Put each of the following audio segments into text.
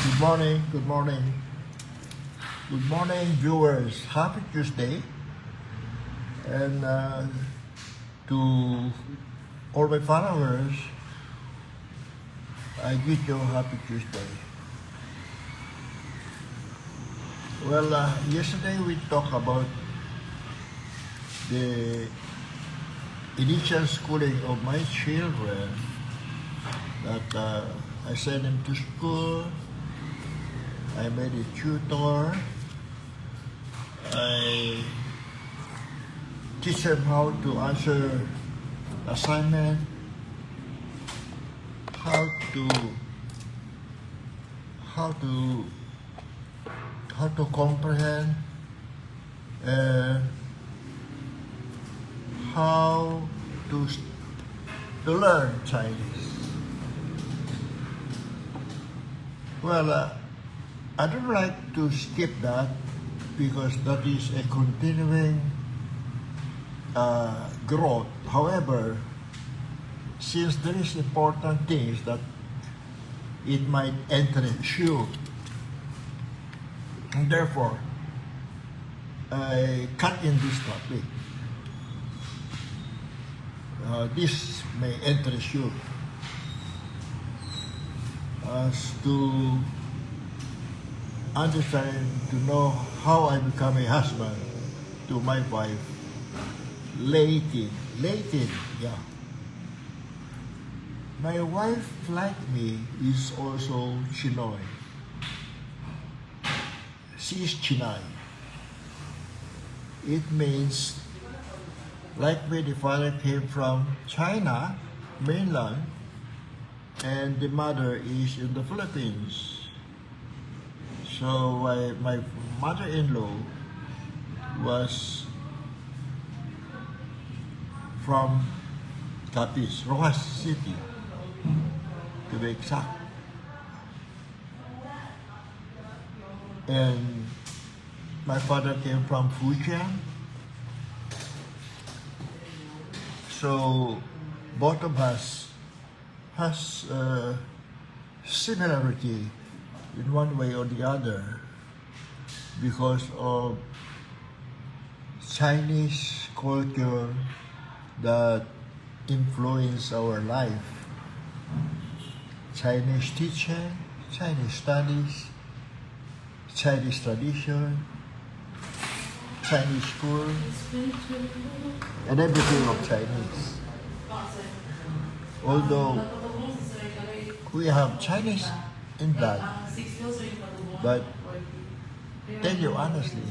Good morning, good morning. Good morning, viewers. Happy Tuesday. And to all my followers, I greet you happy Tuesday. Well, yesterday we talked about the initial schooling of my children, that I sent them to school, I made a tutor, I teach them how to answer assignment, how to comprehend, and how to learn Chinese. Well, I don't like to skip that because that is a continuing growth. However, since there is important things that it might interest you, and therefore I cut in this topic. This may interest you as to understand, to know how I become a husband to my wife, Leighton, yeah. My wife, like me, is also Chinoy. She is Chinay. It means, like me, the father came from China, mainland, and the mother is in the Philippines. So my mother-in-law was from Capiz, Rojas City, to be exact. And my father came from Fujian. So both of us has similarity in one way or the other because of Chinese culture that influence our life. Chinese teaching, Chinese studies, Chinese tradition, Chinese school, and everything of Chinese. Although we have Chinese in blood, but tell you honestly,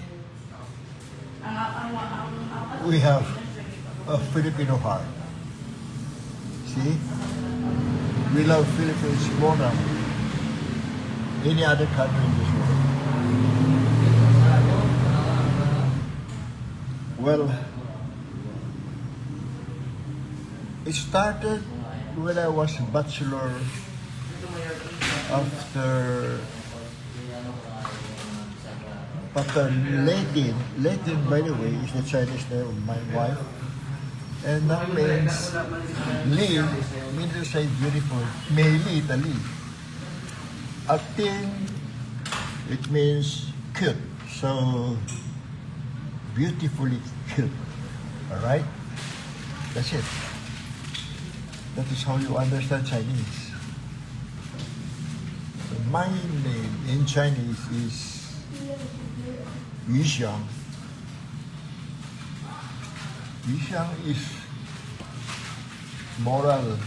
we have a Filipino heart. See? We love Philippines more than any other country in this world. Well, it started when I was a bachelor. After Latin, by the way, is the Chinese name of my wife, and that means Li, means to say beautiful, Meili Italy. Acting, it means cute, so beautifully cute. All right, that's it. That is how you understand Chinese. My name in Chinese is Yixiang. Yixiang is moral.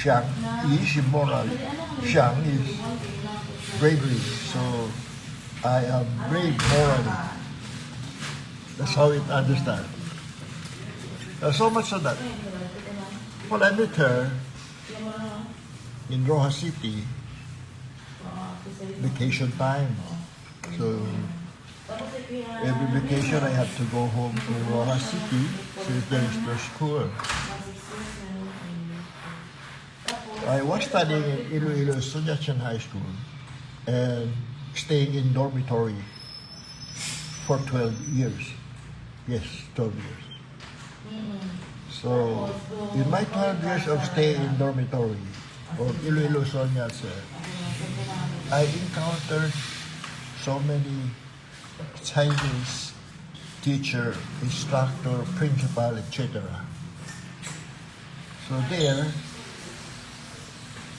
Xiang, Yi is moral. Xiang is bravery. So I am brave morally. That's how it understands. So much so that when I met her in Rojas City, vacation time. So every vacation I have to go home to Rojas City since there is no school. I was studying in Iloilo Sunyachan High School and staying in dormitory for 12 years. Yes, 12 years. So, in my 12 years of stay in dormitory, or Iloilo Sunyachan, I encountered so many Chinese teacher, instructor, principal, etc. So there,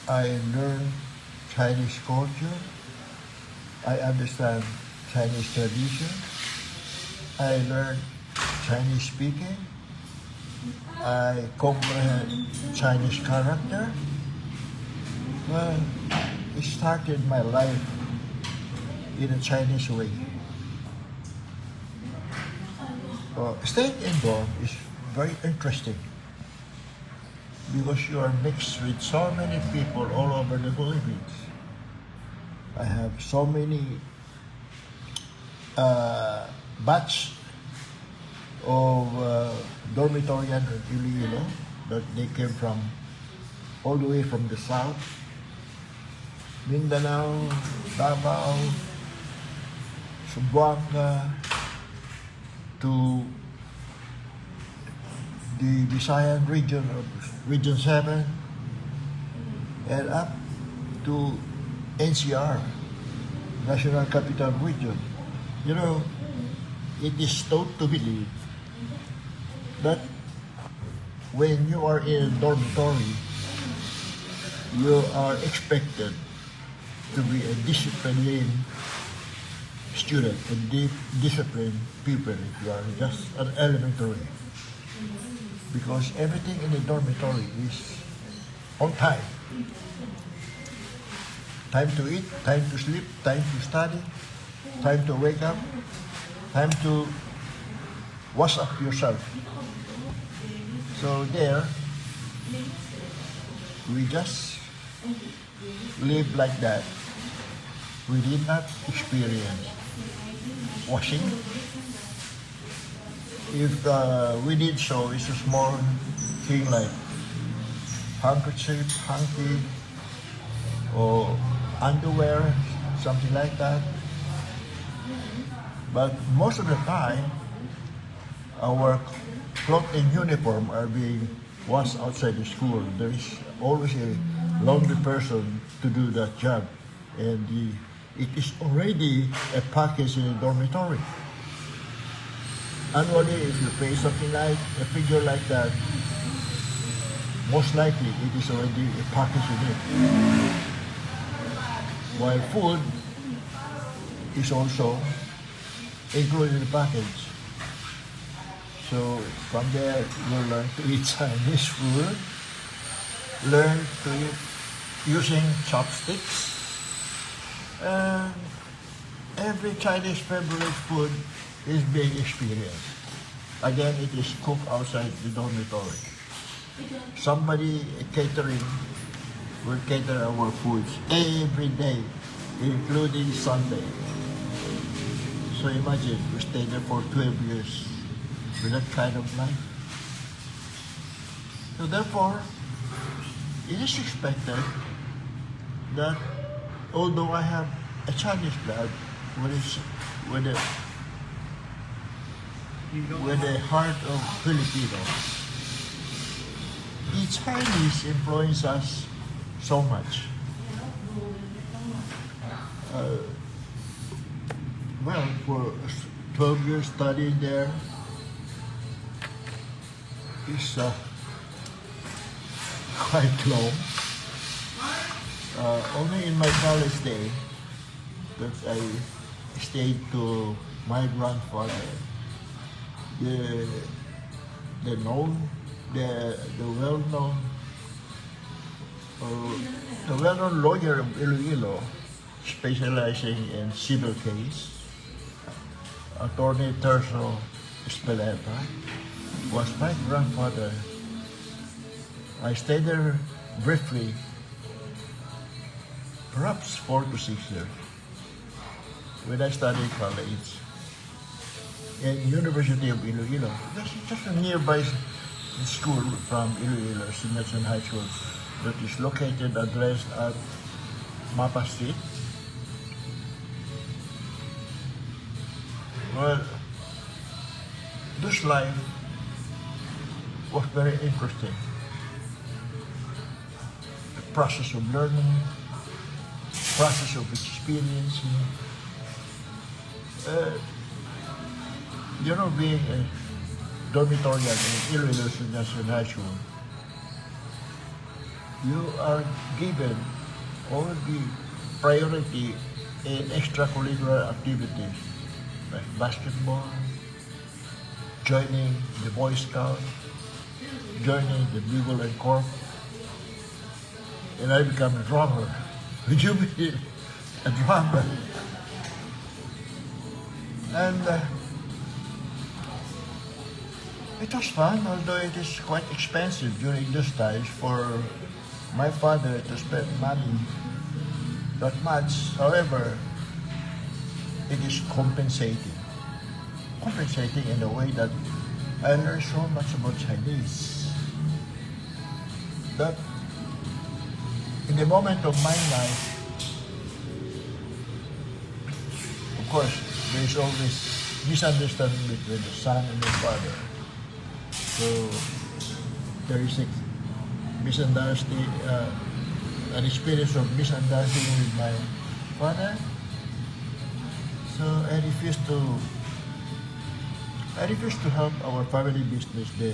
I learned Chinese culture, I understand Chinese tradition, I learned Chinese speaking, I comprehend Chinese character. Well, it started my life in a Chinese way. Staying in dorm is very interesting because you are mixed with so many people all over the Philippines. I have so many batch of dormitorian in Iloilo that they came from all the way from the south, Mindanao, Davao, Zamboanga, to the Visayan region of Region 7 and up to NCR, National Capital Region. You know, it is taught to believe that when you are in a dormitory, you are expected to be a disciplined student, a disciplined pupil if you are just an elementary. Because everything in the dormitory is on time. Time to eat, time to sleep, time to study, time to wake up, time to wash up yourself. So there, we just live like that. We did not experience washing. If we did so, it's a small thing like handkerchief, hanky, or underwear, something like that. But most of the time, our cloth and uniform are being washed outside the school. There is always a laundry person to do that job, and it is already a package in a dormitory. Annually, if you pay something like a figure like that, most likely it is already a package in it. While food is also included in the package. So from there, you learn to eat Chinese food, learn to eat using chopsticks, and every Chinese favorite food is being experienced. Again, it is cooked outside the dormitory. Somebody catering will cater our foods every day, including Sunday. So imagine, we stayed there for 12 years with that kind of life. So therefore, it is expected that although I have a Chinese blood with the heart of Filipino, the Chinese influence us so much. Well, for 12 years studying there, it's quite long. Only in my college day that I stayed to my grandfather, the well-known lawyer of Iloilo, specializing in civil case, Attorney Ezpeleta, was my grandfather. I stayed there briefly, perhaps 4 to 6 years, when I studied college in University of Iloilo. Just a nearby school from Iloilo, Simeson High School, that is located, addressed at Mapa Street. Well, this life was very interesting. The process of learning, process of experiencing, being a dormitory in Iloilo National High School, you are given all the priority in extracurricular activities like basketball, joining the Boy Scout, joining the Bugle and Corp, and I become a drummer. Would you be a drummer? And it was fun, although it is quite expensive during those times for my father to spend money that much. However, it is compensating. Compensating in a way that I learned so much about Chinese that in the moment of my life, of course, there is always misunderstanding between the son and the father. So there is a misunderstanding, an experience of misunderstanding with my father. So I refused to help our family business, the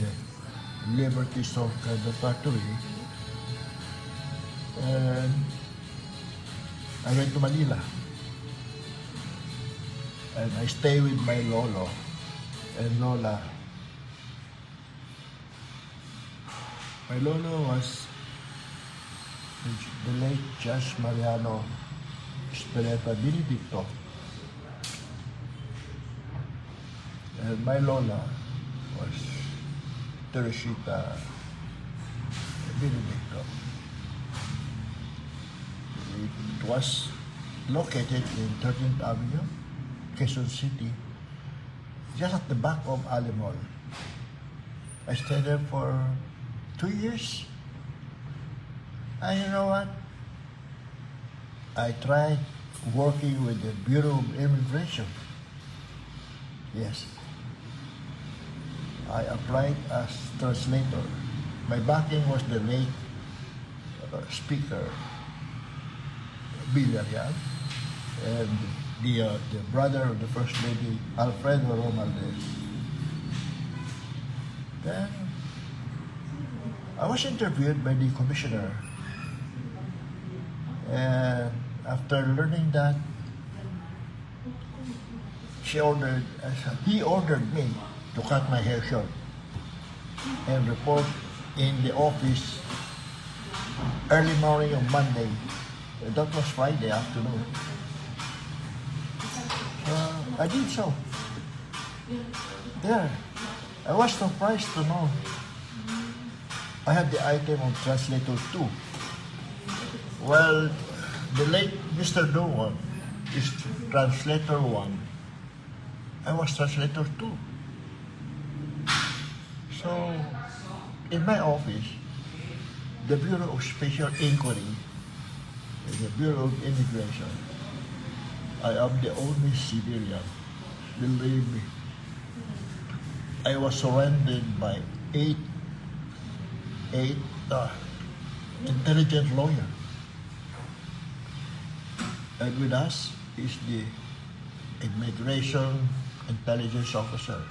Liberty Soft Candle Factory. And I went to Manila. And I stayed with my lolo and lola. My lolo was the late Judge Mariano Ezpeleta Benedicto. And my lola was Teresita Benedicto. It was located in 13th Avenue, Quezon City, just at the back of Ali Mall. I stayed there for 2 years. And you know what? I tried working with the Bureau of Immigration. Yes. I applied as translator. My backing was the late Speaker Villarreal and the brother of the First Lady, Alfredo Romaldes. Then I was interviewed by the commissioner, and after learning that, he ordered me to cut my hair short and report in the office early morning of Monday. That was Friday afternoon. I did so. There, I was surprised to know I had the item of Translator 2. Well, the late Mr. Doan is Translator 1. I was Translator 2. So, in my office, the Bureau of Special Inquiry, the Bureau of Immigration, I am the only civilian. Believe me, I was surrounded by eight intelligent lawyers. And with us is the Immigration Intelligence Officer.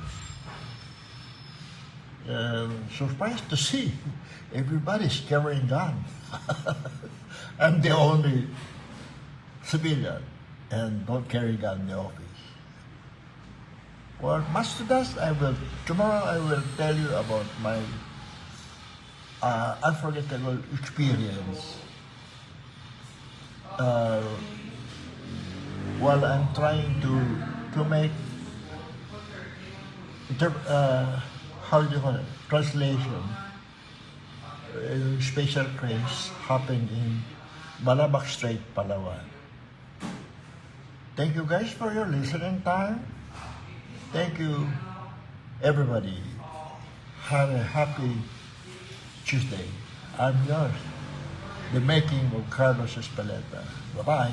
Surprised to see everybody's carrying gun. I'm the only civilian and don't carry gun in the office. Well, much to that, tomorrow I will tell you about my unforgettable experience while I'm trying to make how do you call it, translation. Special craze happened in Balabac Strait, Palawan. Thank you guys for your listening time. Thank you, everybody. Have a happy Tuesday. I'm yours, the making of Carlos Ezpeleta. Bye-bye.